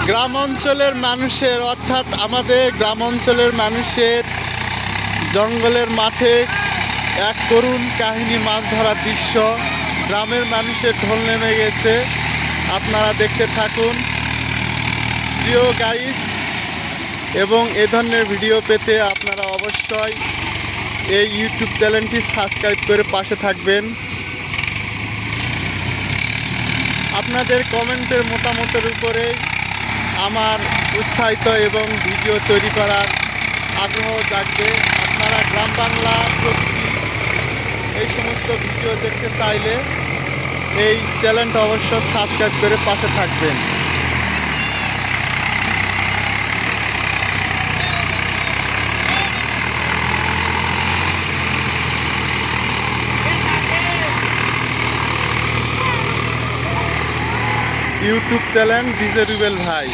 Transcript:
গ্রাম অঞ্চলের মানুষের অর্থাৎ আমাদের গ্রাম অঞ্চলের মানুষের জঙ্গলের মাঠে এক করুণ কাহিনী, মাছ ধরার দৃশ্য। গ্রামের মানুষের ঢোল নেমে গেছে, আপনারা দেখতে থাকুন প্রিয় গাইস। এবং এ ধরনের ভিডিও পেতে আপনারা অবশ্যই এই ইউটিউব চ্যানেলটি সাবস্ক্রাইব করে পাশে থাকবেন। আপনাদের কমেন্টের মতামতের উপরেই আমার উৎসাহিত এবং ভিডিও তৈরি করার আগ্রহ জাগবে। আপনারা গ্রাম বাংলা প্রকৃতি এই সমস্ত ভিডিও দেখতে চাইলে এই চ্যানেলটা অবশ্য সাবস্ক্রাইব করে পাশে থাকবেন। ইউটিউব চ্যানেল ডিজে রুবেল ভাই।